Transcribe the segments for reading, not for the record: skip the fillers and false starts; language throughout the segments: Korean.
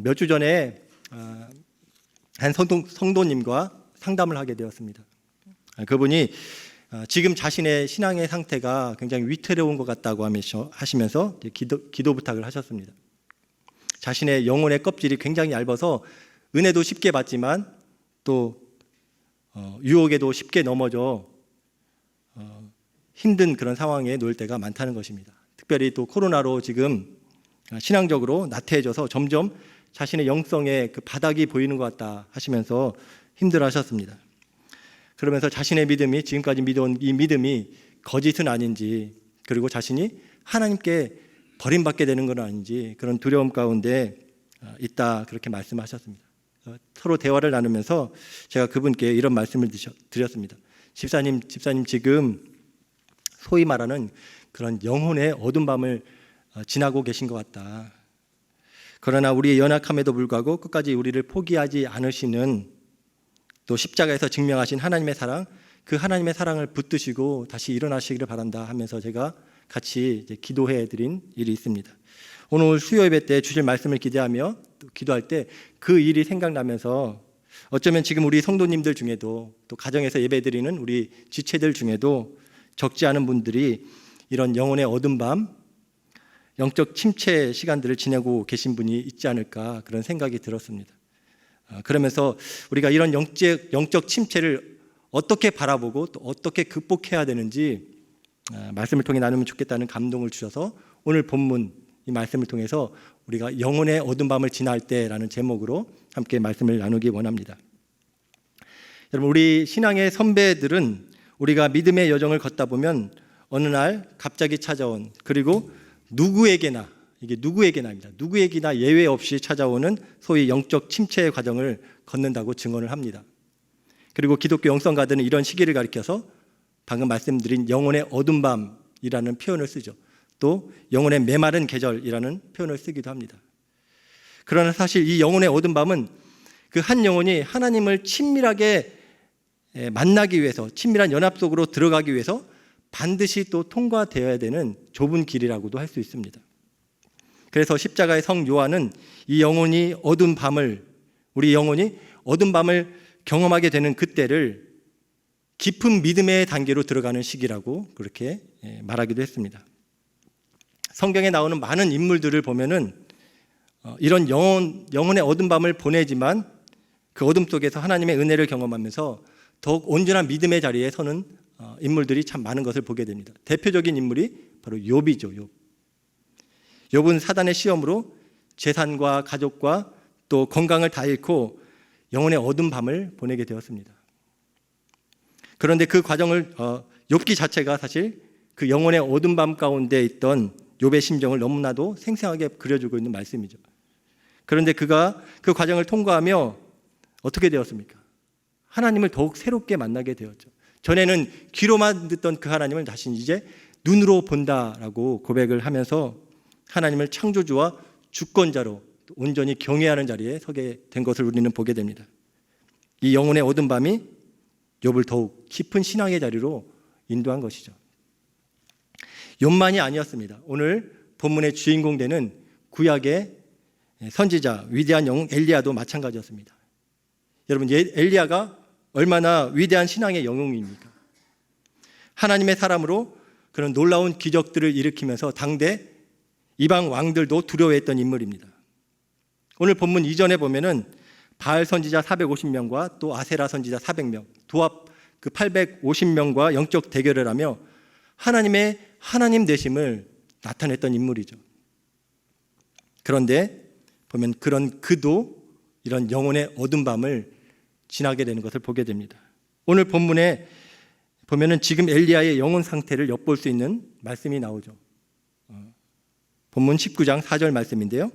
몇 주 전에 한 성도님과 상담을 하게 되었습니다. 그분이 지금 자신의 신앙의 상태가 굉장히 위태로운 것 같다고 하시면서 기도 부탁을 하셨습니다. 자신의 영혼의 껍질이 굉장히 얇아서 은혜도 쉽게 받지만 또 유혹에도 쉽게 넘어져 힘든 그런 상황에 놓일 때가 많다는 것입니다. 특별히 또 코로나로 지금 신앙적으로 나태해져서 점점 자신의 영성의 그 바닥이 보이는 것 같다 하시면서 힘들어하셨습니다. 그러면서 자신의 믿음이 지금까지 믿어온 이 믿음이 거짓은 아닌지, 그리고 자신이 하나님께 버림받게 되는 건 아닌지 그런 두려움 가운데 있다, 그렇게 말씀하셨습니다. 서로 대화를 나누면서 제가 그분께 이런 말씀을 드렸습니다. 집사님 지금 소위 말하는 그런 영혼의 어두운 밤을 지나고 계신 것 같다. 그러나 우리의 연약함에도 불구하고 끝까지 우리를 포기하지 않으시는, 또 십자가에서 증명하신 하나님의 사랑, 그 하나님의 사랑을 붙드시고 다시 일어나시기를 바란다 하면서 제가 같이 기도해 드린 일이 있습니다. 오늘 수요 예배 때 주실 말씀을 기대하며 또 기도할 때 그 일이 생각나면서 어쩌면 지금 우리 성도님들 중에도 또 가정에서 예배 드리는 우리 지체들 중에도 적지 않은 분들이 이런 영혼의 어두운 밤, 영적 침체 시간들을 지내고 계신 분이 있지 않을까, 그런 생각이 들었습니다. 그러면서 우리가 이런 영적 침체를 어떻게 바라보고 또 어떻게 극복해야 되는지 말씀을 통해 나누면 좋겠다는 감동을 주셔서 오늘 본문 이 말씀을 통해서 우리가 영혼의 어두운 밤을 지날 때라는 제목으로 함께 말씀을 나누기 원합니다. 여러분, 우리 신앙의 선배들은 우리가 믿음의 여정을 걷다 보면 어느 날 갑자기 찾아온, 그리고 누구에게나 예외 없이 찾아오는 소위 영적 침체의 과정을 걷는다고 증언을 합니다. 그리고 기독교 영성가들은 이런 시기를 가리켜서 방금 말씀드린 영혼의 어두운 밤이라는 표현을 쓰죠. 또 영혼의 메마른 계절이라는 표현을 쓰기도 합니다. 그러나 사실 이 영혼의 어두운 밤은 그 한 영혼이 하나님을 친밀하게 만나기 위해서, 친밀한 연합 속으로 들어가기 위해서 반드시 또 통과되어야 되는 좁은 길이라고도 할 수 있습니다. 그래서 십자가의 성 요한은 이 영혼이 어두운 밤을, 우리 영혼이 어두운 밤을 경험하게 되는 그때를 깊은 믿음의 단계로 들어가는 시기라고 그렇게 말하기도 했습니다. 성경에 나오는 많은 인물들을 보면은 이런 영혼의 어두운 밤을 보내지만 그 어둠 속에서 하나님의 은혜를 경험하면서 더욱 온전한 믿음의 자리에 서는 인물들이 참 많은 것을 보게 됩니다. 대표적인 인물이 바로 욥이죠. 욥은 사단의 시험으로 재산과 가족과 또 건강을 다 잃고 영혼의 어두운 밤을 보내게 되었습니다. 그런데 그 과정을 욥기 자체가 사실 그 영혼의 어두운 밤 가운데 있던 욥의 심정을 너무나도 생생하게 그려주고 있는 말씀이죠. 그런데 그가 그 과정을 통과하며 어떻게 되었습니까? 하나님을 더욱 새롭게 만나게 되었죠. 전에는 귀로만 듣던 그 하나님을 다시 이제 눈으로 본다라고 고백을 하면서 하나님을 창조주와 주권자로 온전히 경외하는 자리에 서게 된 것을 우리는 보게 됩니다. 이 영혼의 어두운 밤이 욥을 더욱 깊은 신앙의 자리로 인도한 것이죠. 욥만이 아니었습니다. 오늘 본문의 주인공 되는 구약의 선지자, 위대한 영웅 엘리야도 마찬가지였습니다. 여러분, 엘리야가 얼마나 위대한 신앙의 영웅입니까? 하나님의 사람으로 그런 놀라운 기적들을 일으키면서 당대 이방 왕들도 두려워했던 인물입니다. 오늘 본문 이전에 보면은 바알 선지자 450명과 또 아세라 선지자 400명, 도합 그 850명과 영적 대결을 하며 하나님의 하나님 되심을 나타냈던 인물이죠. 그런데 보면 그런 그도 이런 영혼의 어두운 밤을 지나게 되는 것을 보게 됩니다. 오늘 본문에 보면은 지금 엘리야의 영혼 상태를 엿볼 수 있는 말씀이 나오죠. 본문 19장 4절 말씀인데요.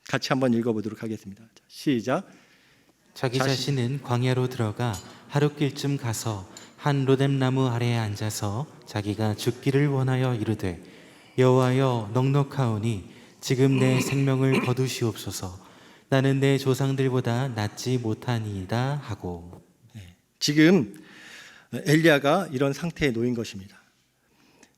같이 한번 읽어보도록 하겠습니다. 시작. 자기 자신은 광야로 들어가 하룻길쯤 가서 한 로뎀나무 아래에 앉아서 자기가 죽기를 원하여 이르되 여호와여 넉넉하오니 지금 내 생명을 거두시옵소서. 나는 내 조상들보다 낫지 못하니이다 하고. 지금 엘리야가 이런 상태에 놓인 것입니다.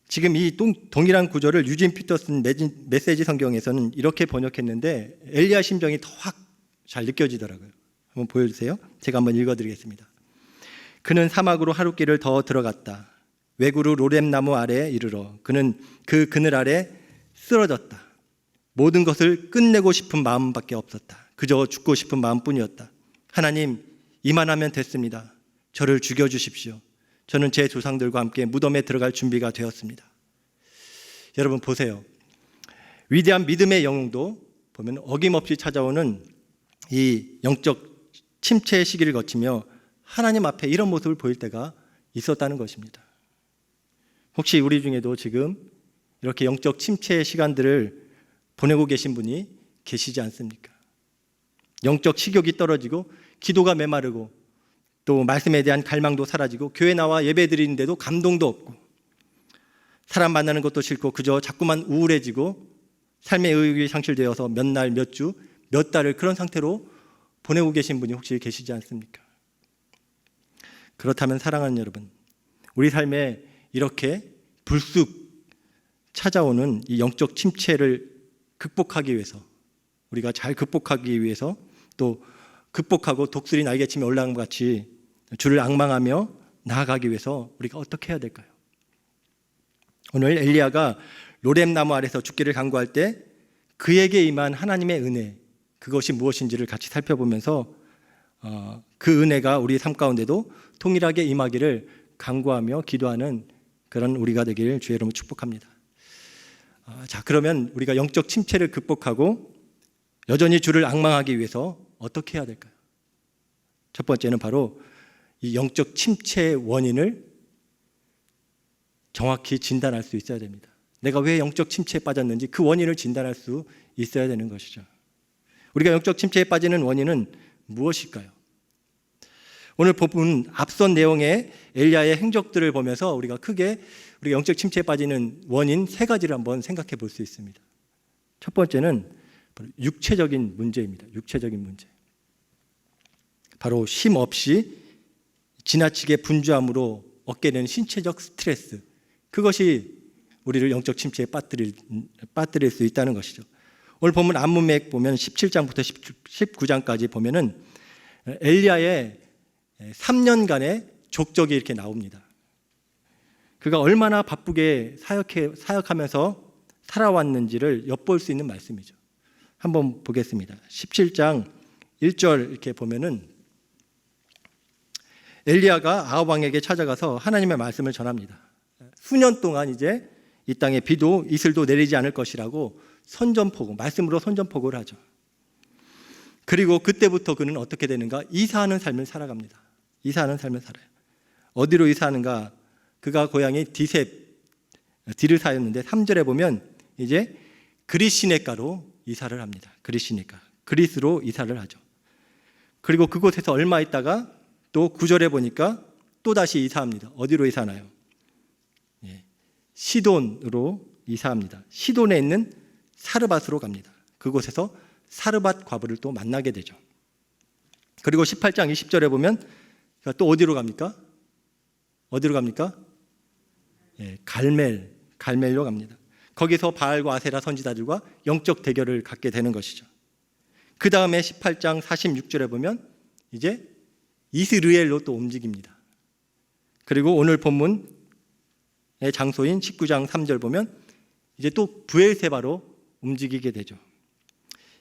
지금 이 동일한 구절을 유진 피터슨 메시지 성경에서는 이렇게 번역했는데 엘리야 심정이 더 확 잘 느껴지더라고요. 한번 보여주세요. 제가 한번 읽어드리겠습니다. 그는 사막으로 하룻길을 더 들어갔다. 외구로 로뎀나무 아래에 이르러 그는 그 그늘 아래 쓰러졌다. 모든 것을 끝내고 싶은 마음밖에 없었다. 그저 죽고 싶은 마음뿐이었다. 하나님, 이만하면 됐습니다. 저를 죽여주십시오. 저는 제 조상들과 함께 무덤에 들어갈 준비가 되었습니다. 여러분 보세요. 위대한 믿음의 영웅도 보면 어김없이 찾아오는 이 영적 침체의 시기를 거치며 하나님 앞에 이런 모습을 보일 때가 있었다는 것입니다. 혹시 우리 중에도 지금 이렇게 영적 침체의 시간들을 보내고 계신 분이 계시지 않습니까? 영적 식욕이 떨어지고 기도가 메마르고 또 말씀에 대한 갈망도 사라지고 교회 나와 예배 드리는데도 감동도 없고 사람 만나는 것도 싫고 그저 자꾸만 우울해지고 삶의 의욕이 상실되어서 몇 날, 몇 주, 몇 달을 그런 상태로 보내고 계신 분이 혹시 계시지 않습니까? 그렇다면 사랑하는 여러분, 우리 삶에 이렇게 불쑥 찾아오는 이 영적 침체를 극복하기 위해서 우리가 잘 극복하기 위해서 또 극복하고 독수리 날개치며 올라간 것 같이 주를 앙망하며 나아가기 위해서 우리가 어떻게 해야 될까요? 오늘 엘리야가 로뎀나무 아래서 죽기를 간구할 때 그에게 임한 하나님의 은혜, 그것이 무엇인지를 같이 살펴보면서 그 은혜가 우리 삶 가운데도 동일하게 임하기를 간구하며 기도하는 그런 우리가 되기를 주의 이름으로 축복합니다. 자, 그러면 우리가 영적 침체를 극복하고 여전히 주를 앙망하기 위해서 어떻게 해야 될까요? 첫 번째는 바로 이 영적 침체의 원인을 정확히 진단할 수 있어야 됩니다. 내가 왜 영적 침체에 빠졌는지 그 원인을 진단할 수 있어야 되는 것이죠. 우리가 영적 침체에 빠지는 원인은 무엇일까요? 오늘 본문 앞선 내용의 엘리야의 행적들을 보면서 우리가 크게 우리가 영적 침체에 빠지는 원인 세 가지를 한번 생각해 볼 수 있습니다. 첫 번째는 바로 육체적인 문제입니다. 육체적인 문제. 바로 쉼 없이 지나치게 분주함으로 얻게 되는 신체적 스트레스, 그것이 우리를 영적 침체에 빠뜨릴 수 있다는 것이죠. 오늘 본문 앞문맥 보면 17장부터 19장까지 보면은 엘리야의 3년간의 족적이 이렇게 나옵니다. 그가 얼마나 바쁘게 사역하면서 살아왔는지를 엿볼 수 있는 말씀이죠. 한번 보겠습니다. 17장 1절 이렇게 보면은 엘리야가 아합 왕에게 찾아가서 하나님의 말씀을 전합니다. 수년 동안 이제 이 땅에 비도 이슬도 내리지 않을 것이라고 선전포고, 말씀으로 선전포고를 하죠. 그리고 그때부터 그는 어떻게 되는가? 이사하는 삶을 살아갑니다. 이사하는 삶을 살아요. 어디로 이사하는가? 그가 고향이 디르사였는데 3절에 보면 이제 그리시네가로 이사를 합니다. 그리시네가, 그리스로 이사를 하죠. 그리고 그곳에서 얼마 있다가 또 9절에 보니까 또 다시 이사합니다. 어디로 이사하나요? 시돈으로 이사합니다. 시돈에 있는 사르밧으로 갑니다. 그곳에서 사르밧 과부를 또 만나게 되죠. 그리고 18장 20절에 보면 또 어디로 갑니까? 어디로 갑니까? 갈멜로 갑니다. 거기서 바알과 아세라 선지자들과 영적 대결을 갖게 되는 것이죠. 그 다음에 18장 46절에 보면 이제 이스르엘로 또 움직입니다. 그리고 오늘 본문의 장소인 19장 3절 보면 이제 또 브엘세바로 움직이게 되죠.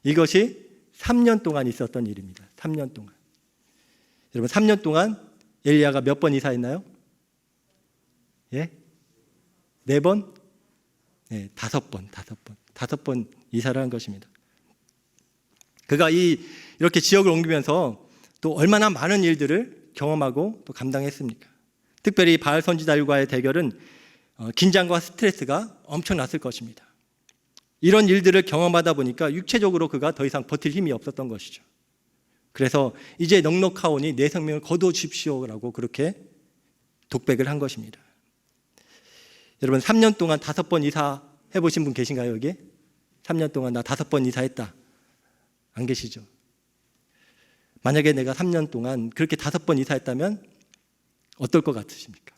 이것이 3년 동안 있었던 일입니다. 3년 동안. 여러분 3년 동안 엘리야가 몇 번 이사했나요? 4번? 5번. 5번 이사를 한 것입니다. 그가 이렇게 지역을 옮기면서 또 얼마나 많은 일들을 경험하고 또 감당했습니까? 특별히 바알 선지자들과의 대결은 긴장과 스트레스가 엄청났을 것입니다. 이런 일들을 경험하다 보니까 육체적으로 그가 더 이상 버틸 힘이 없었던 것이죠. 그래서 이제 넉넉하오니 내 생명을 거두어 주십시오라고 그렇게 독백을 한 것입니다. 여러분 3년 동안 5번 이사해 보신 분 계신가요? 여기? 3년 동안 나 5번 이사했다. 안 계시죠? 만약에 내가 3년 동안 그렇게 5번 이사했다면 어떨 것 같으십니까?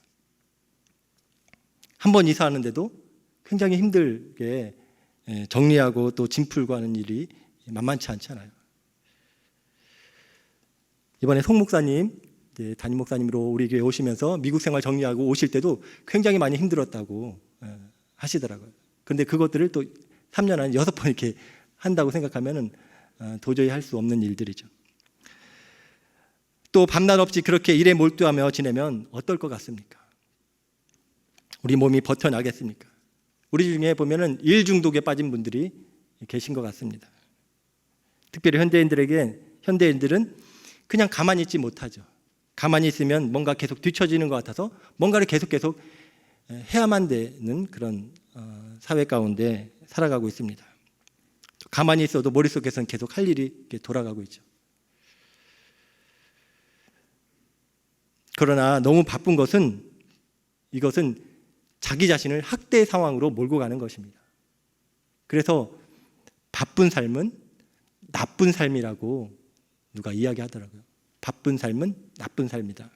한 번 이사하는데도 굉장히 힘들게 정리하고 또 짐 풀고 하는 일이 만만치 않잖아요. 이번에 송 목사님, 담임 목사님으로 우리 교회 오시면서 미국 생활 정리하고 오실 때도 굉장히 많이 힘들었다고 하시더라고요. 그런데 그것들을 또 3년 안에 6번 이렇게 한다고 생각하면은 도저히 할 수 없는 일들이죠. 또 밤낮 없이 그렇게 일에 몰두하며 지내면 어떨 것 같습니까? 우리 몸이 버텨나겠습니까? 우리 중에 보면은 일 중독에 빠진 분들이 계신 것 같습니다. 특별히 현대인들은 그냥 가만히 있지 못하죠. 가만히 있으면 뭔가 계속 뒤처지는 것 같아서 뭔가를 계속 해야만 되는 그런 사회 가운데 살아가고 있습니다. 가만히 있어도 머릿속에서는 계속 할 일이 이렇게 돌아가고 있죠. 그러나 너무 바쁜 것은 이것은 자기 자신을 학대 상황으로 몰고 가는 것입니다. 그래서 바쁜 삶은 나쁜 삶이라고 누가 이야기하더라고요. 바쁜 삶은 나쁜 삶이다.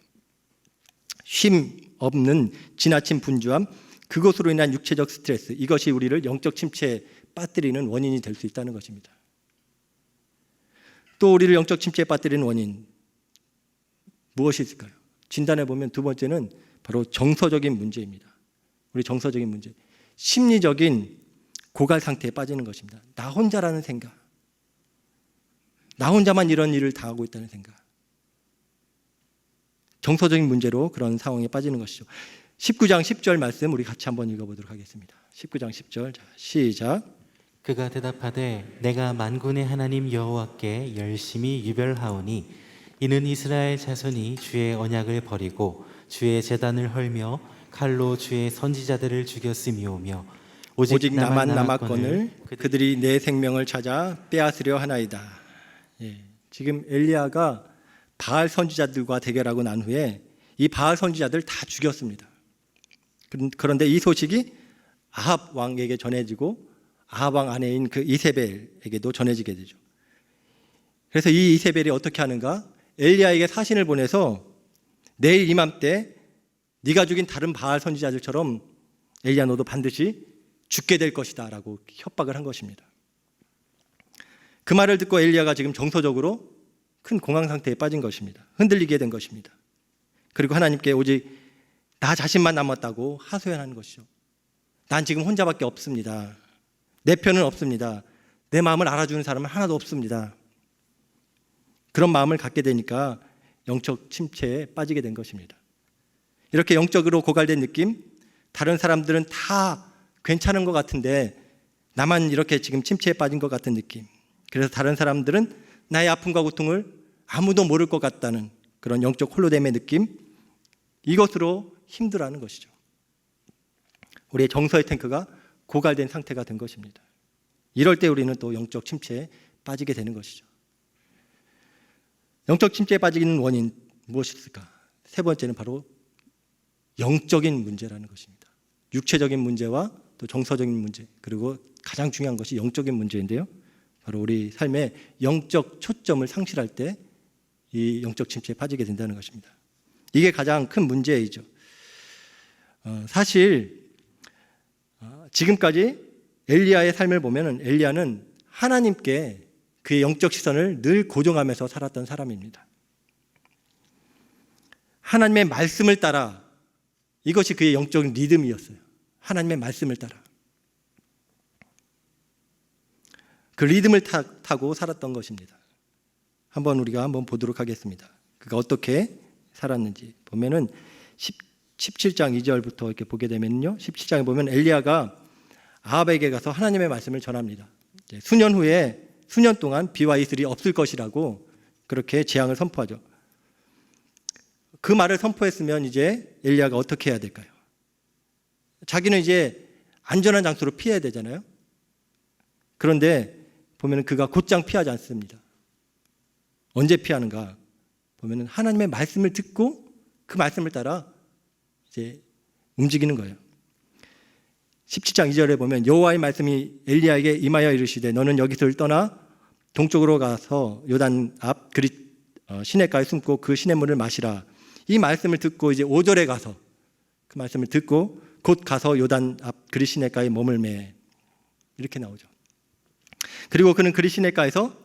쉼 없는 지나친 분주함, 그것으로 인한 육체적 스트레스, 이것이 우리를 영적 침체에 빠뜨리는 원인이 될 수 있다는 것입니다. 또 우리를 영적 침체에 빠뜨리는 원인 무엇이 있을까요? 진단해 보면 두 번째는 바로 정서적인 문제입니다. 우리 정서적인 문제, 심리적인 고갈 상태에 빠지는 것입니다. 나 혼자라는 생각, 나 혼자만 이런 일을 당하고 있다는 생각, 정서적인 문제로 그런 상황에 빠지는 것이죠. 19장 10절 말씀 우리 같이 한번 읽어보도록 하겠습니다. 19장 10절, 자, 시작. 그가 대답하되 내가 만군의 하나님 여호와께 열심히 유별하오니 이는 이스라엘 자손이 주의 언약을 버리고 주의 제단을 헐며 칼로 주의 선지자들을 죽였음이오며 오직 나만 남았거늘 그들이 내 생명을 찾아 빼앗으려 하나이다. 지금 엘리야가 바알 선지자들과 대결하고 난 후에 이 바알 선지자들 다 죽였습니다. 그런데 이 소식이 아합 왕에게 전해지고 아합 왕 아내인 그 이세벨에게도 전해지게 되죠. 그래서 이 이세벨이 어떻게 하는가? 엘리야에게 사신을 보내서 내일 이맘때 네가 죽인 다른 바알 선지자들처럼 엘리야 너도 반드시 죽게 될 것이다 라고 협박을 한 것입니다. 그 말을 듣고 엘리야가 지금 정서적으로 큰 공황 상태에 빠진 것입니다. 흔들리게 된 것입니다. 그리고 하나님께 오직 나 자신만 남았다고 하소연하는 것이죠. 난 지금 혼자밖에 없습니다. 내 편은 없습니다. 내 마음을 알아주는 사람은 하나도 없습니다. 그런 마음을 갖게 되니까 영적 침체에 빠지게 된 것입니다. 이렇게 영적으로 고갈된 느낌, 다른 사람들은 다 괜찮은 것 같은데 나만 이렇게 지금 침체에 빠진 것 같은 느낌. 그래서 다른 사람들은 나의 아픔과 고통을 아무도 모를 것 같다는 그런 영적 홀로됨의 느낌, 이것으로 힘들어하는 것이죠. 우리의 정서의 탱크가 고갈된 상태가 된 것입니다. 이럴 때 우리는 또 영적 침체에 빠지게 되는 것이죠. 영적 침체에 빠지는 원인 무엇이 있을까? 세 번째는 바로 영적인 문제라는 것입니다. 육체적인 문제와 또 정서적인 문제, 그리고 가장 중요한 것이 영적인 문제인데요. 바로 우리 삶의 영적 초점을 상실할 때 이 영적 침체에 빠지게 된다는 것입니다. 이게 가장 큰 문제이죠. 사실 지금까지 엘리야의 삶을 보면 엘리야는 하나님께 그의 영적 시선을 늘 고정하면서 살았던 사람입니다. 하나님의 말씀을 따라, 이것이 그의 영적 리듬이었어요. 하나님의 말씀을 따라 그 리듬을 타고 살았던 것입니다. 우리가 한번 보도록 하겠습니다. 그가 어떻게 살았는지 보면은 17장 2절부터 이렇게 보게 되면요, 17장에 보면 엘리야가 아합에게 가서 하나님의 말씀을 전합니다. 수년 동안 비와 이슬이 없을 것이라고 그렇게 재앙을 선포하죠. 그 말을 선포했으면 이제 엘리야가 어떻게 해야 될까요? 자기는 이제 안전한 장소로 피해야 되잖아요. 그런데 보면 그가 곧장 피하지 않습니다. 언제 피하는가? 보면 하나님의 말씀을 듣고 그 말씀을 따라 이제 움직이는 거예요. 17장 2절에 보면 여호와의 말씀이 엘리야에게 임하여 이르시되 너는 여기서 떠나 동쪽으로 가서 요단 앞 시내가에 숨고 그 시냇물을 마시라. 이 말씀을 듣고 이제 5절에 가서 그 말씀을 듣고 곧 가서 요단 앞 그리시네가에 머물매. 이렇게 나오죠. 그리고 그는 그리시네가에서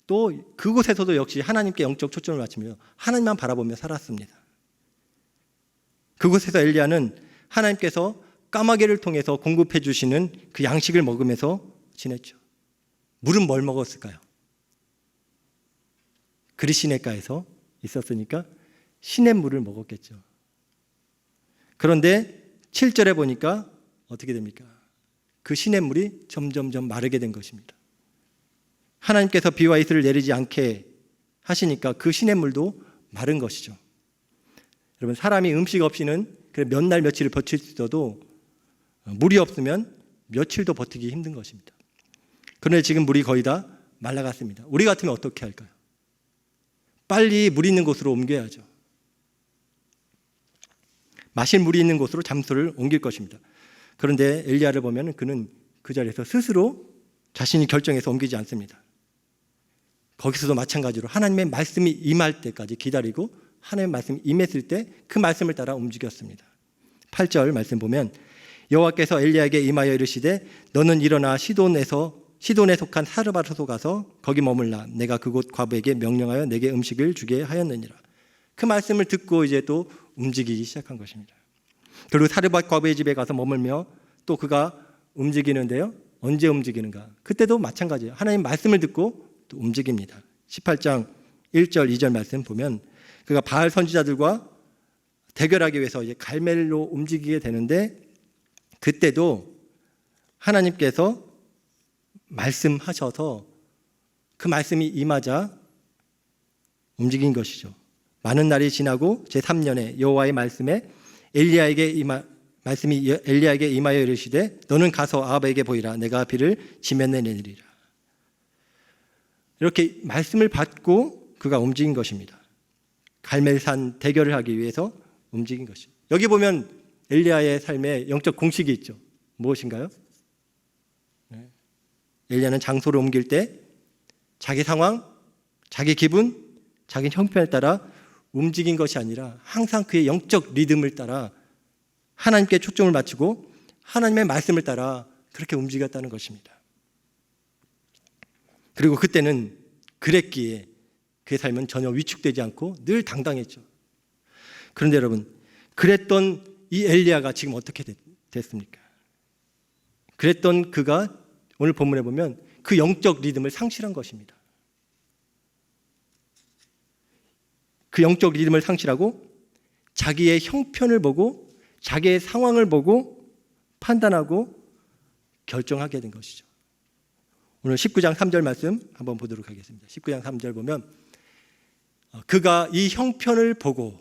또 그곳에서도 역시 하나님께 영적 초점을 맞추며 하나님만 바라보며 살았습니다. 그곳에서 엘리야는 하나님께서 까마귀를 통해서 공급해 주시는 그 양식을 먹으면서 지냈죠. 물은 뭘 먹었을까요? 그리시네가에서 있었으니까 시냇물을 먹었겠죠. 그런데 7절에 보니까 어떻게 됩니까? 그 시냇물이 점점점 마르게 된 것입니다. 하나님께서 비와 이슬을 내리지 않게 하시니까 그 시냇물도 마른 것이죠. 여러분, 사람이 음식 없이는 몇 날 며칠을 버틸 수 있어도 물이 없으면 며칠도 버티기 힘든 것입니다. 그런데 지금 물이 거의 다 말라갔습니다. 우리 같으면 어떻게 할까요? 빨리 물 있는 곳으로 옮겨야죠. 마실 물이 있는 곳으로 잠수를 옮길 것입니다. 그런데 엘리야를 보면 그는 그 자리에서 스스로 자신이 결정해서 옮기지 않습니다. 거기서도 마찬가지로 하나님의 말씀이 임할 때까지 기다리고 하나님의 말씀이 임했을 때 그 말씀을 따라 움직였습니다. 8절 말씀 보면 여호와께서 엘리야에게 임하여 이르시되 너는 일어나 시돈에 속한 사르밧으로 가서 거기 머물라. 내가 그곳 과부에게 명령하여 내게 음식을 주게 하였느니라. 그 말씀을 듣고 이제 또 움직이기 시작한 것입니다. 그리고 사르밧 과부의 집에 가서 머물며 또 그가 움직이는데요. 언제 움직이는가? 그때도 마찬가지예요. 하나님 말씀을 듣고 또 움직입니다. 18장 1절 2절 말씀 보면 그가 바알 선지자들과 대결하기 위해서 이제 갈멜로 움직이게 되는데 그때도 하나님께서 말씀하셔서 그 말씀이 임하자 움직인 것이죠. 많은 날이 지나고 제3년에 여호와의 말씀이 엘리야에게 임하여 이르시되 너는 가서 아합에게 보이라. 내가 비를 지면에 내리리라. 이렇게 말씀을 받고 그가 움직인 것입니다. 갈멜산 대결을 하기 위해서 움직인 것이죠. 여기 보면 엘리야의 삶에 영적 공식이 있죠. 무엇인가요? 엘리야는 장소를 옮길 때 자기 상황, 자기 기분, 자기 형편에 따라 움직인 것이 아니라 항상 그의 영적 리듬을 따라 하나님께 초점을 맞추고 하나님의 말씀을 따라 그렇게 움직였다는 것입니다. 그리고 그때는 그랬기에 그의 삶은 전혀 위축되지 않고 늘 당당했죠. 그런데 여러분, 그랬던 이 엘리야가 지금 어떻게 됐습니까? 그랬던 그가 오늘 본문에 보면 그 영적 리듬을 상실한 것입니다. 그 영적 리듬을 상실하고 자기의 형편을 보고 자기의 상황을 보고 판단하고 결정하게 된 것이죠. 오늘 19장 3절 말씀 한번 보도록 하겠습니다. 19장 3절 보면 그가 이 형편을 보고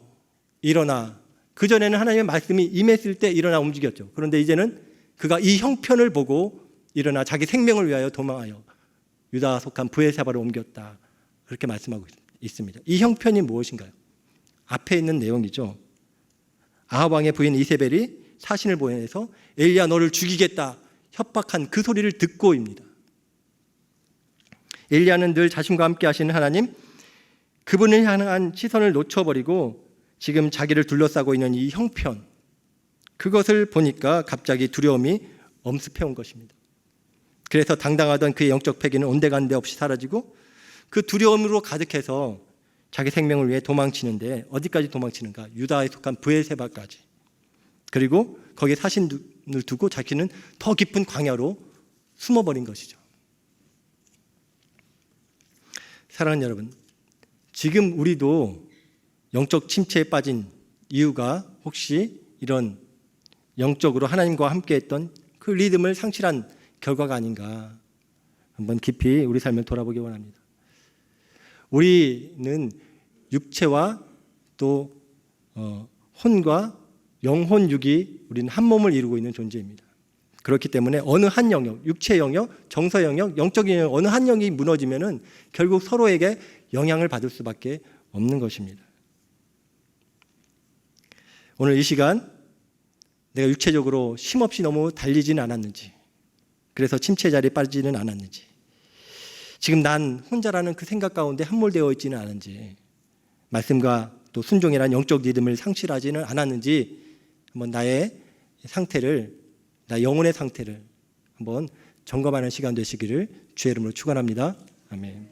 일어나, 그전에는 하나님의 말씀이 임했을 때 일어나 움직였죠. 그런데 이제는 그가 이 형편을 보고 일어나 자기 생명을 위하여 도망하여 유다 속한 브에사바로 옮겼다. 그렇게 말씀하고 있습니다. 이 형편이 무엇인가요? 앞에 있는 내용이죠. 아합 왕의 부인 이세벨이 사신을 보내서 엘리야 너를 죽이겠다 협박한 그 소리를 듣고입니다. 엘리야는 늘 자신과 함께 하시는 하나님, 그분을 향한 시선을 놓쳐버리고 지금 자기를 둘러싸고 있는 이 형편, 그것을 보니까 갑자기 두려움이 엄습해온 것입니다. 그래서 당당하던 그의 영적 패기는 온데간데 없이 사라지고 그 두려움으로 가득해서 자기 생명을 위해 도망치는데 어디까지 도망치는가? 유다에 속한 브에세바까지. 그리고 거기에 사신을 두고 자기는 더 깊은 광야로 숨어버린 것이죠. 사랑하는 여러분, 지금 우리도 영적 침체에 빠진 이유가 혹시 이런 영적으로 하나님과 함께했던 그 리듬을 상실한 결과가 아닌가 한번 깊이 우리 삶을 돌아보기 원합니다. 우리는 육체와 또 혼과 영혼 육이 우리는 한 몸을 이루고 있는 존재입니다. 그렇기 때문에 어느 한 영역, 육체 영역, 정서 영역, 영적인 영역 어느 한 영역이 무너지면은 결국 서로에게 영향을 받을 수밖에 없는 것입니다. 오늘 이 시간 내가 육체적으로 쉼없이 너무 달리지는 않았는지, 그래서 침체 자리에 빠지지는 않았는지, 지금 난 혼자라는 그 생각 가운데 함몰되어 있지는 않은지, 말씀과 또 순종이라는 영적 리듬을 상실하지는 않았는지 한번 나의 상태를, 나 영혼의 상태를 한번 점검하는 시간 되시기를 주의 이름으로 축원합니다. 아멘.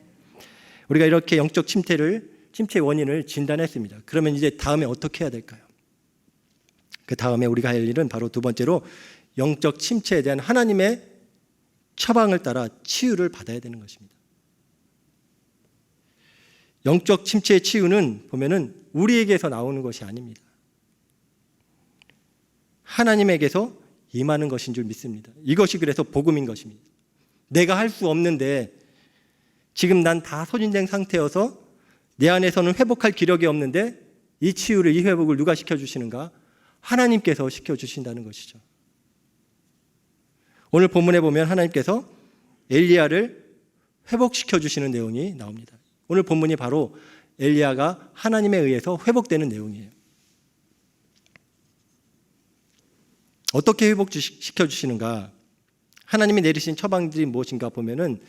우리가 이렇게 영적 침체의 원인을 진단했습니다. 그러면 이제 다음에 어떻게 해야 될까요? 그 다음에 우리가 할 일은 바로 두 번째로 영적 침체에 대한 하나님의 처방을 따라 치유를 받아야 되는 것입니다. 영적 침체의 치유는 보면은 우리에게서 나오는 것이 아닙니다. 하나님에게서 임하는 것인 줄 믿습니다. 이것이 그래서 복음인 것입니다. 내가 할 수 없는데 지금 난 다 소진된 상태여서 내 안에서는 회복할 기력이 없는데 이 치유를, 이 회복을 누가 시켜주시는가? 하나님께서 시켜주신다는 것이죠. 오늘 본문에 보면 하나님께서 엘리야를 회복시켜 주시는 내용이 나옵니다. 오늘 본문이 바로 엘리야가 하나님에 의해서 회복되는 내용이에요. 어떻게 회복시켜 주시는가? 하나님이 내리신 처방들이 무엇인가 보면은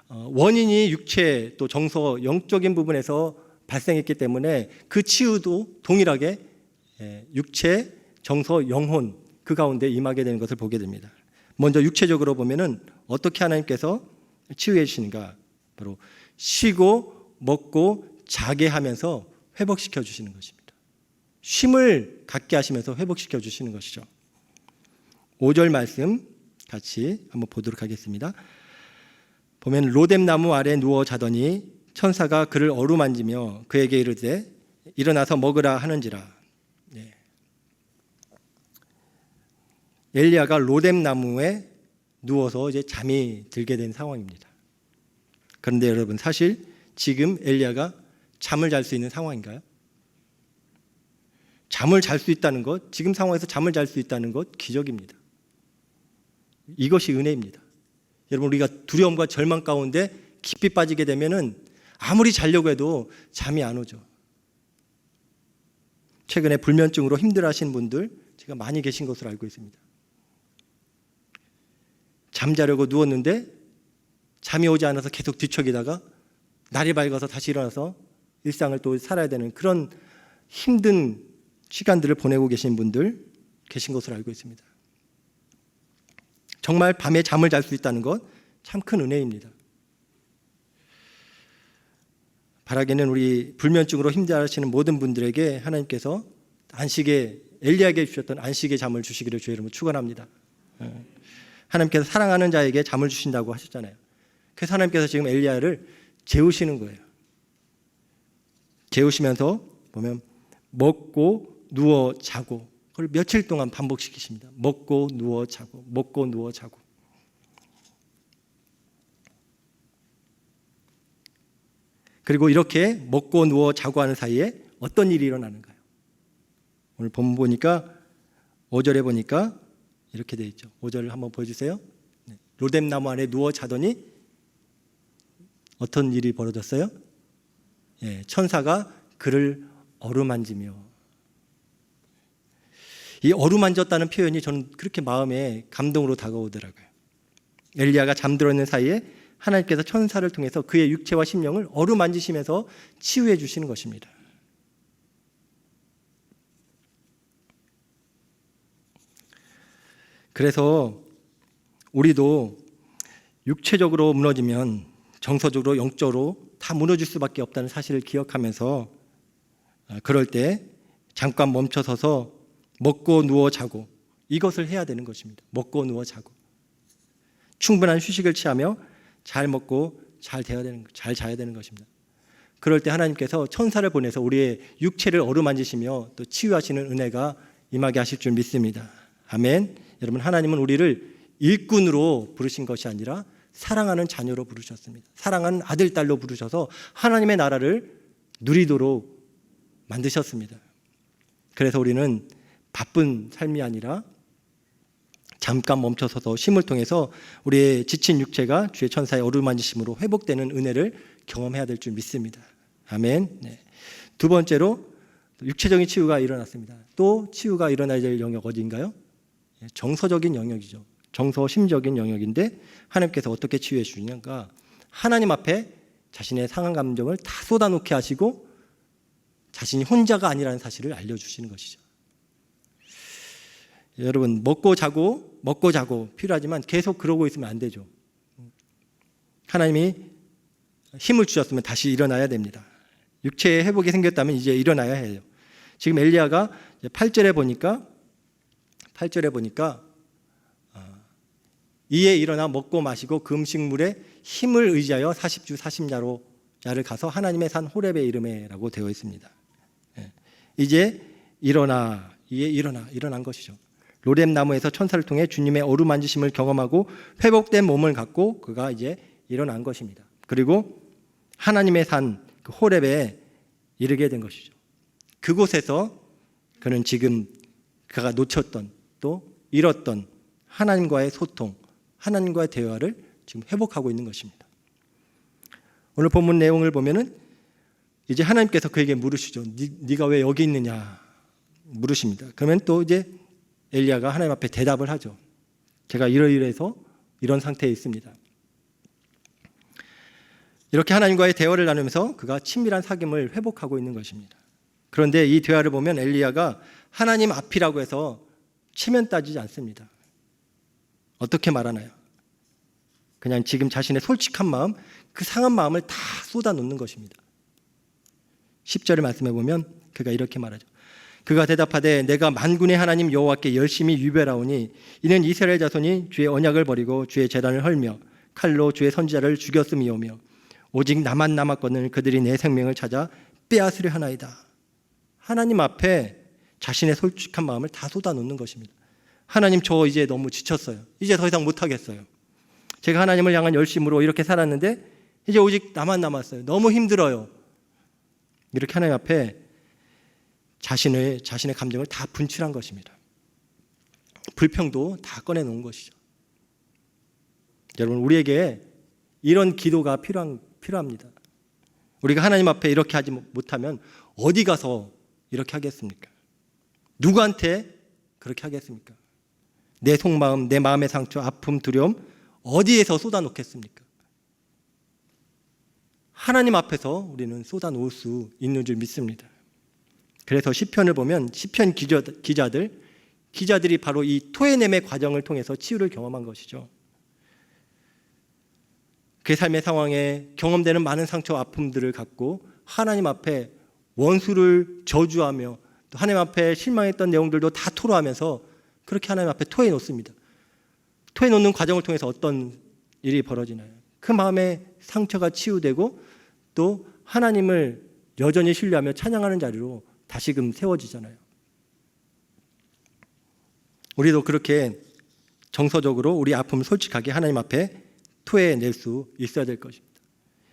원인이 육체 또 정서 영적인 부분에서 발생했기 때문에 그 치유도 동일하게 육체, 정서, 영혼 그 가운데 임하게 되는 것을 보게 됩니다. 먼저 육체적으로 보면은 어떻게 하나님께서 치유해 주시는가? 바로 쉬고 먹고 자게 하면서 회복시켜 주시는 것입니다. 쉼을 갖게 하시면서 회복시켜 주시는 것이죠. 5절 말씀 같이 한번 보도록 하겠습니다. 보면 로뎀나무 아래 누워 자더니 천사가 그를 어루만지며 그에게 이르되 일어나서 먹으라 하는지라. 네. 엘리야가 로뎀나무에 누워서 이제 잠이 들게 된 상황입니다. 그런데 여러분, 사실 지금 엘리야가 잠을 잘 수 있는 상황인가요? 잠을 잘 수 있다는 것, 지금 상황에서 잠을 잘 수 있다는 것 기적입니다. 이것이 은혜입니다. 여러분, 우리가 두려움과 절망 가운데 깊이 빠지게 되면은 아무리 자려고 해도 잠이 안 오죠. 최근에 불면증으로 힘들어하시는 분들 제가 많이 계신 것으로 알고 있습니다. 잠자려고 누웠는데 잠이 오지 않아서 계속 뒤척이다가 날이 밝아서 다시 일어나서 일상을 또 살아야 되는 그런 힘든 시간들을 보내고 계신 분들 계신 것으로 알고 있습니다. 정말 밤에 잠을 잘 수 있다는 것 참 큰 은혜입니다. 바라기는 우리 불면증으로 힘들어하시는 모든 분들에게 하나님께서 엘리야에게 주셨던 안식의 잠을 주시기를 주의 이름으로 축원합니다. 하나님께서 사랑하는 자에게 잠을 주신다고 하셨잖아요. 그래서 하나님께서 지금 엘리야를 재우시는 거예요. 재우시면서 보면 먹고 누워 자고, 그걸 며칠 동안 반복시키십니다. 먹고 누워 자고, 먹고 누워 자고. 그리고 이렇게 먹고 누워 자고 하는 사이에 어떤 일이 일어나는가요? 오늘 본문 보니까 5절에 보니까 이렇게 되어 있죠. 5절을 한번 보여주세요. 로뎀나무 안에 누워 자더니 어떤 일이 벌어졌어요? 천사가 그를 어루만지며. 이 어루만졌다는 표현이 저는 그렇게 마음에 감동으로 다가오더라고요. 엘리야가 잠들어 있는 사이에 하나님께서 천사를 통해서 그의 육체와 심령을 어루만지시면서 치유해 주시는 것입니다. 그래서 우리도 육체적으로 무너지면 정서적으로, 영적으로 다 무너질 수밖에 없다는 사실을 기억하면서 그럴 때 잠깐 멈춰서서 먹고 누워 자고, 이것을 해야 되는 것입니다. 먹고 누워 자고 충분한 휴식을 취하며 잘 먹고 잘 자야 되는 것입니다. 그럴 때 하나님께서 천사를 보내서 우리의 육체를 어루만지시며 또 치유하시는 은혜가 임하게 하실 줄 믿습니다. 아멘. 여러분, 하나님은 우리를 일꾼으로 부르신 것이 아니라 사랑하는 자녀로 부르셨습니다. 사랑하는 아들, 딸로 부르셔서 하나님의 나라를 누리도록 만드셨습니다. 그래서 우리는 바쁜 삶이 아니라 잠깐 멈춰서서 쉼을 통해서 우리의 지친 육체가 주의 천사의 어루만지심으로 회복되는 은혜를 경험해야 될 줄 믿습니다. 아멘. 네. 두 번째로 육체적인 치유가 일어났습니다. 또 치유가 일어나야 될 영역 어디인가요? 정서적인 영역이죠. 정서, 심적인 영역인데 하나님께서 어떻게 치유해 주시냐가 하나님 앞에 자신의 상한 감정을 다 쏟아놓게 하시고 자신이 혼자가 아니라는 사실을 알려주시는 것이죠. 여러분 먹고 자고 필요하지만 계속 그러고 있으면 안 되죠. 하나님이 힘을 주셨으면 다시 일어나야 됩니다. 육체에 회복이 생겼다면 이제 일어나야 해요. 지금 엘리야가 8절에 보니까 이에 일어나 먹고 마시고 그 음식물에 힘을 의지하여 40주 40야를 가서 하나님의 산 호렙의 이름에라고 되어 있습니다. 이제 일어난 것이죠. 로뎀 나무에서 천사를 통해 주님의 어루만지심을 경험하고 회복된 몸을 갖고 그가 이제 일어난 것입니다. 그리고 하나님의 산 그 호렙에 이르게 된 것이죠. 그곳에서 그는 지금 그가 놓쳤던 또 잃었던 하나님과의 소통, 하나님과의 대화를 지금 회복하고 있는 것입니다. 오늘 본문 내용을 보면은 이제 하나님께서 그에게 물으시죠. 네가 왜 여기 있느냐 물으십니다. 그러면 또 이제 엘리야가 하나님 앞에 대답을 하죠. 제가 이러이러해서 이런 상태에 있습니다. 이렇게 하나님과의 대화를 나누면서 그가 친밀한 사귐을 회복하고 있는 것입니다. 그런데 이 대화를 보면 엘리야가 하나님 앞이라고 해서 체면 따지지 않습니다. 어떻게 말하나요? 그냥 지금 자신의 솔직한 마음, 그 상한 마음을 다 쏟아놓는 것입니다. 10절의 말씀해 보면 그가 이렇게 말하죠. 그가 대답하되 내가 만군의 하나님 여호와께 열심히 유별하오니 이는 이스라엘 자손이 주의 언약을 버리고 주의 제단을 헐며 칼로 주의 선지자를 죽였음이오며 오직 나만 남았거늘 그들이 내 생명을 찾아 빼앗으려 하나이다. 하나님 앞에 자신의 솔직한 마음을 다 쏟아놓는 것입니다. 하나님, 저 이제 너무 지쳤어요. 이제 더 이상 못하겠어요. 제가 하나님을 향한 열심으로 이렇게 살았는데 이제 오직 나만 남았어요. 너무 힘들어요. 이렇게 하나님 앞에 자신의 감정을 다 분출한 것입니다. 불평도 다 꺼내놓은 것이죠. 여러분, 우리에게 이런 기도가 필요합니다. 우리가 하나님 앞에 이렇게 하지 못하면 어디 가서 이렇게 하겠습니까? 누구한테 그렇게 하겠습니까? 내 속마음, 내 마음의 상처, 아픔, 두려움 어디에서 쏟아놓겠습니까? 하나님 앞에서 우리는 쏟아놓을 수 있는 줄 믿습니다. 그래서 시편을 보면 시편 기자들이 바로 이 토해냄의 과정을 통해서 치유를 경험한 것이죠. 그 삶의 상황에 경험되는 많은 상처와 아픔들을 갖고 하나님 앞에 원수를 저주하며 또 하나님 앞에 실망했던 내용들도 다 토로하면서 그렇게 하나님 앞에 토해 놓습니다. 토해 놓는 과정을 통해서 어떤 일이 벌어지나요? 그 마음의 상처가 치유되고 또 하나님을 여전히 신뢰하며 찬양하는 자리로 다시금 세워지잖아요. 우리도 그렇게 정서적으로 우리 아픔을 솔직하게 하나님 앞에 토해낼 수 있어야 될 것입니다.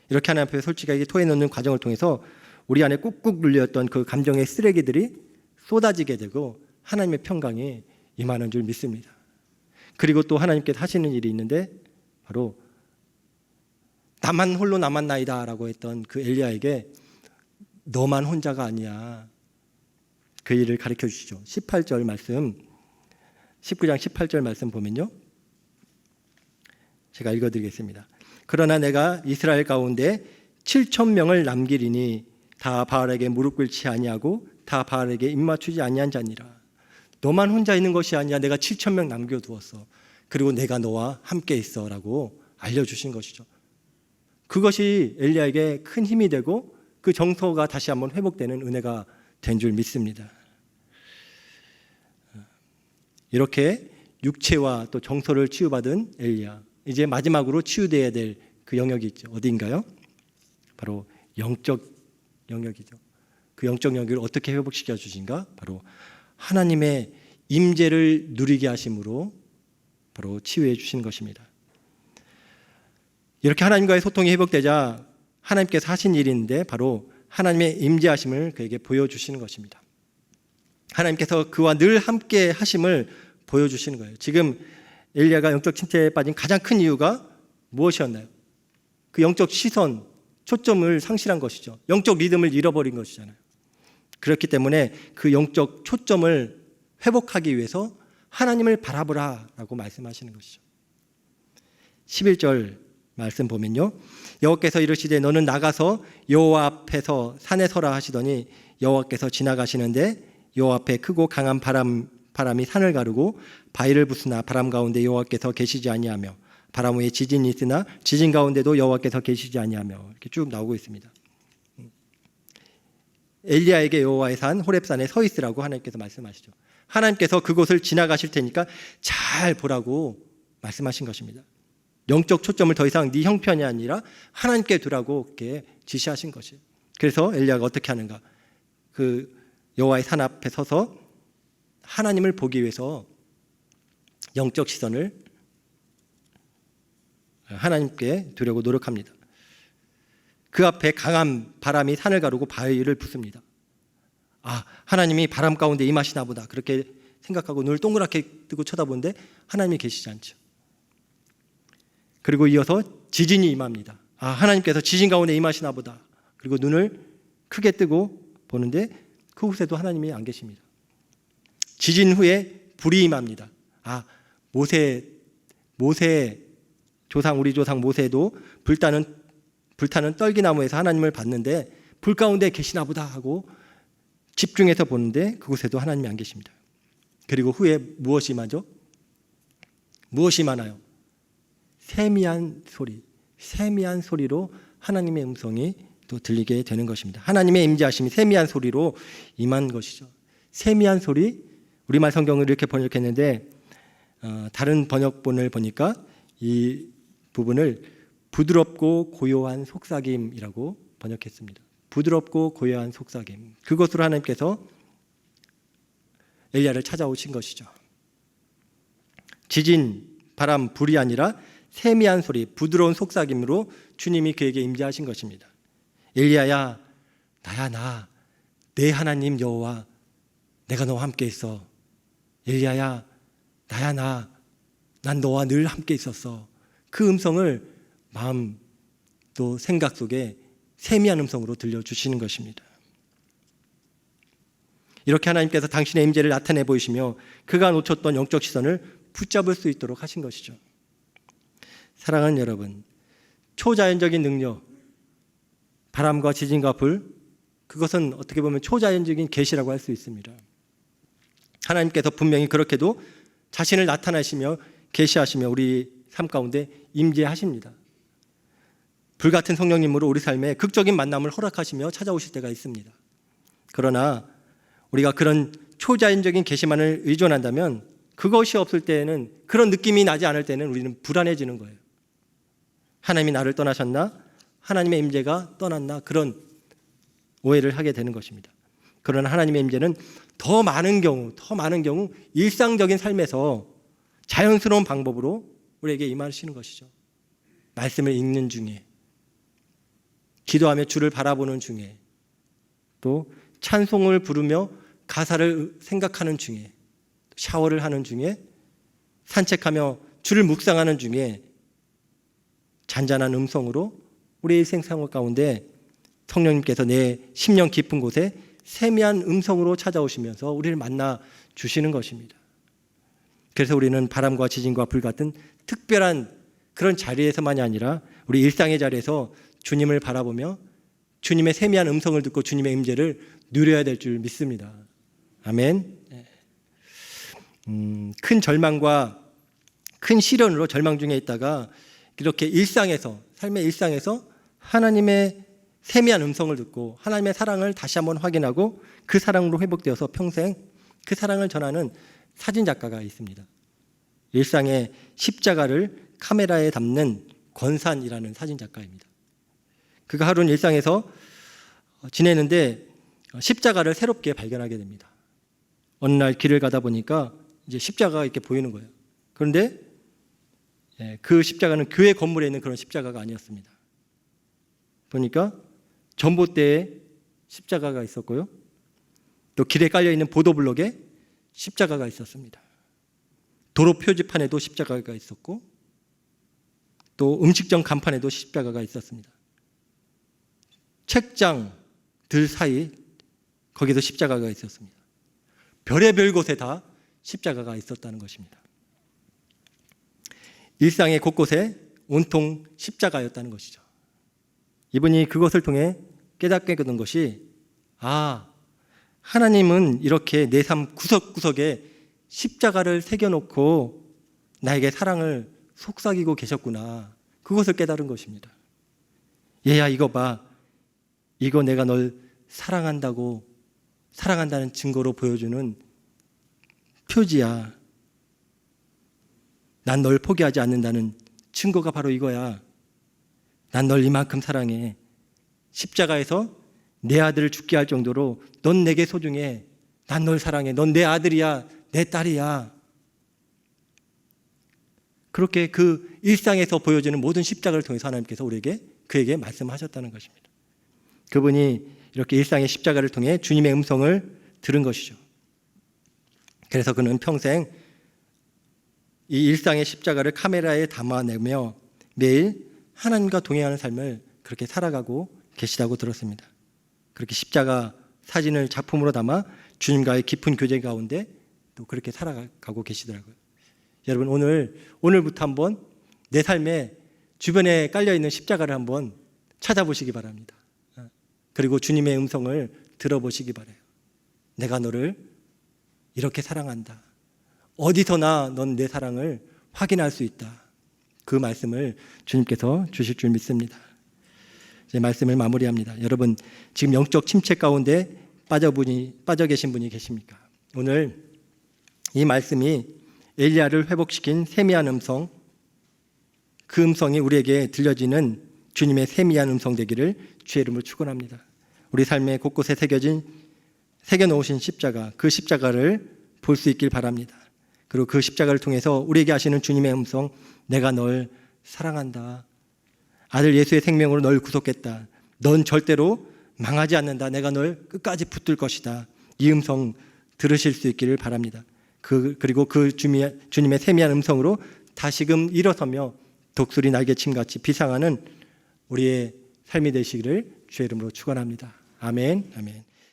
이렇게 하나님 앞에 솔직하게 토해놓는 과정을 통해서 우리 안에 꾹꾹 눌렸던 그 감정의 쓰레기들이 쏟아지게 되고 하나님의 평강이 임하는 줄 믿습니다. 그리고 또 하나님께서 하시는 일이 있는데 바로 나만 홀로 남았나이다 라고 했던 그 엘리야에게 너만 혼자가 아니야. 그 일을 가르쳐 주시죠. 18절 말씀, 19장 18절 말씀 보면요. 제가 읽어드리겠습니다. 그러나 내가 이스라엘 가운데 7,000명을 남기리니 다 바알에게 무릎 꿇지 아니하고 다 바알에게 입맞추지 아니한 자니라. 너만 혼자 있는 것이 아니야. 내가 7,000명 남겨두었어. 그리고 내가 너와 함께 있어 라고 알려주신 것이죠. 그것이 엘리야에게 큰 힘이 되고 그 정서가 다시 한번 회복되는 은혜가 된 줄 믿습니다. 이렇게 육체와 또 정서를 치유받은 엘리야, 이제 마지막으로 치유되어야 될 그 영역이 있죠. 어디인가요? 바로 영적 영역이죠. 그 영적 영역을 어떻게 회복시켜 주신가? 바로 하나님의 임재를 누리게 하심으로 바로 치유해 주신 것입니다. 이렇게 하나님과의 소통이 회복되자 하나님께서 하신 일인데 바로 하나님의 임재하심을 그에게 보여주시는 것입니다. 하나님께서 그와 늘 함께 하심을 보여주시는 거예요. 지금 엘리야가 영적 침체에 빠진 가장 큰 이유가 무엇이었나요? 그 영적 시선, 초점을 상실한 것이죠. 영적 리듬을 잃어버린 것이잖아요. 그렇기 때문에 그 영적 초점을 회복하기 위해서 하나님을 바라보라라고 말씀하시는 것이죠. 11절 말씀 보면요. 여호와께서 이르시되 너는 나가서 여호와 앞에서 산에 서라 하시더니 여호와께서 지나가시는데 여호와 앞에 크고 강한 바람이 바람이 산을 가르고 바위를 부수나 바람 가운데 여호와께서 계시지 아니하며 바람 후에 지진이 있으나 지진 가운데도 여호와께서 계시지 아니하며 이렇게 쭉 나오고 있습니다. 엘리야에게 여호와의 산 호렙산에 서 있으라고 하나님께서 말씀하시죠. 하나님께서 그곳을 지나가실 테니까 잘 보라고 말씀하신 것입니다. 영적 초점을 더 이상 네 형편이 아니라 하나님께 두라고 이렇게 지시하신 것이에요. 그래서 엘리야가 어떻게 하는가? 그 여호와의 산 앞에 서서 하나님을 보기 위해서 영적 시선을 하나님께 두려고 노력합니다. 그 앞에 강한 바람이 산을 가르고 바위를 부숩니다. 아, 하나님이 바람 가운데 임하시나 보다 그렇게 생각하고 눈을 동그랗게 뜨고 쳐다보는데 하나님이 계시지 않죠. 그리고 이어서 지진이 임합니다. 아, 하나님께서 지진 가운데 임하시나 보다. 그리고 눈을 크게 뜨고 보는데 그곳에도 하나님이 안 계십니다. 지진 후에 불이 임합니다. 아, 모세 조상, 우리 조상 모세도 불타는 떨기나무에서 하나님을 봤는데 불 가운데 계시나 보다 하고 집중해서 보는데 그곳에도 하나님이 안 계십니다. 그리고 후에 무엇이 임하죠? 무엇이 임하나요? 세미한 소리로 하나님의 음성이 또 들리게 되는 것입니다. 하나님의 임재하심이 세미한 소리로 임한 것이죠. 세미한 소리, 우리말 성경을 이렇게 번역했는데 다른 번역본을 보니까 이 부분을 부드럽고 고요한 속삭임이라고 번역했습니다. 부드럽고 고요한 속삭임. 그것으로 하나님께서 엘리야를 찾아오신 것이죠. 지진, 바람, 불이 아니라 세미한 소리, 부드러운 속삭임으로 주님이 그에게 임재하신 것입니다. 엘리야야, 나야 나, 내 하나님 여호와, 내가 너와 함께 있어. 엘리야야, 나야 나, 난 너와 늘 함께 있었어. 그 음성을 마음 또 생각 속에 세미한 음성으로 들려주시는 것입니다. 이렇게 하나님께서 당신의 임재를 나타내 보이시며 그가 놓쳤던 영적 시선을 붙잡을 수 있도록 하신 것이죠. 사랑하는 여러분, 초자연적인 능력, 바람과 지진과 불, 그것은 어떻게 보면 초자연적인 계시라고 할 수 있습니다. 하나님께서 분명히 그렇게도 자신을 나타내시며 계시하시며 우리 삶 가운데 임재하십니다. 불같은 성령님으로 우리 삶에 극적인 만남을 허락하시며 찾아오실 때가 있습니다. 그러나 우리가 그런 초자연적인 계시만을 의존한다면 그것이 없을 때에는, 그런 느낌이 나지 않을 때는 우리는 불안해지는 거예요. 하나님이 나를 떠나셨나? 하나님의 임재가 떠났나? 그런 오해를 하게 되는 것입니다. 그러나 하나님의 임재는 더 많은 경우 일상적인 삶에서 자연스러운 방법으로 우리에게 임하시는 것이죠. 말씀을 읽는 중에, 기도하며 주를 바라보는 중에, 또 찬송을 부르며 가사를 생각하는 중에, 샤워를 하는 중에, 산책하며 주를 묵상하는 중에 잔잔한 음성으로 우리의 생활 가운데 성령님께서 내 심령 깊은 곳에 세미한 음성으로 찾아오시면서 우리를 만나 주시는 것입니다. 그래서 우리는 바람과 지진과 불 같은 특별한 그런 자리에서만이 아니라 우리 일상의 자리에서 주님을 바라보며 주님의 세미한 음성을 듣고 주님의 임재를 누려야 될 줄 믿습니다. 아멘. 큰 절망과 큰 시련으로 절망 중에 있다가 이렇게 일상에서, 삶의 일상에서 하나님의 세미한 음성을 듣고 하나님의 사랑을 다시 한번 확인하고 그 사랑으로 회복되어서 평생 그 사랑을 전하는 사진작가가 있습니다. 일상의 십자가를 카메라에 담는 권산이라는 사진작가입니다. 그가 하루는 일상에서 지내는데 십자가를 새롭게 발견하게 됩니다. 어느 날 길을 가다 보니까 이제 십자가가 이렇게 보이는 거예요. 그런데 그 십자가는 교회 건물에 있는 그런 십자가가 아니었습니다. 보니까 전봇대에 십자가가 있었고요. 또 길에 깔려있는 보도블록에 십자가가 있었습니다. 도로 표지판에도 십자가가 있었고 또 음식점 간판에도 십자가가 있었습니다. 책장들 사이 거기도 십자가가 있었습니다. 별의별 곳에 다 십자가가 있었다는 것입니다. 일상의 곳곳에 온통 십자가였다는 것이죠. 이분이 그것을 통해 깨닫게 된 것이, 하나님은 이렇게 내 삶 구석구석에 십자가를 새겨놓고 나에게 사랑을 속삭이고 계셨구나. 그것을 깨달은 것입니다. 얘야, 이거 봐. 이거 내가 널 사랑한다고, 사랑한다는 증거로 보여주는 표지야. 난 널 포기하지 않는다는 증거가 바로 이거야. 난 널 이만큼 사랑해. 십자가에서 내 아들을 죽게 할 정도로 넌 내게 소중해. 난 널 사랑해. 넌 내 아들이야. 내 딸이야. 그렇게 그 일상에서 보여지는 모든 십자가를 통해서 하나님께서 그에게 말씀하셨다는 것입니다. 그분이 이렇게 일상의 십자가를 통해 주님의 음성을 들은 것이죠. 그래서 그는 평생 이 일상의 십자가를 카메라에 담아내며 매일 하나님과 동행하는 삶을 그렇게 살아가고 계시다고 들었습니다. 그렇게 십자가 사진을 작품으로 담아 주님과의 깊은 교제 가운데 또 그렇게 살아가고 계시더라고요. 여러분, 오늘부터 한번 내 삶에 주변에 깔려있는 십자가를 한번 찾아보시기 바랍니다. 그리고 주님의 음성을 들어보시기 바라요. 내가 너를 이렇게 사랑한다. 어디서나 넌 내 사랑을 확인할 수 있다. 그 말씀을 주님께서 주실 줄 믿습니다. 이제 말씀을 마무리합니다. 여러분, 지금 영적 침체 가운데 빠져 계신 분이 계십니까? 오늘 이 말씀이 엘리야를 회복시킨 세미한 음성, 그 음성이 우리에게 들려지는 주님의 세미한 음성 되기를 주의 이름으로 축원합니다. 우리 삶의 곳곳에 새겨놓으신 십자가, 그 십자가를 볼 수 있길 바랍니다. 그리고 그 십자가를 통해서 우리에게 하시는 주님의 음성, 내가 널 사랑한다. 아들 예수의 생명으로 널 구속했다. 넌 절대로 망하지 않는다. 내가 널 끝까지 붙들 것이다. 이 음성 들으실 수 있기를 바랍니다. 그리고 그 주님의 세미한 음성으로 다시금 일어서며 독수리 날개침같이 비상하는 우리의 삶이 되시기를 주의 이름으로 축원합니다. 아멘, 아멘.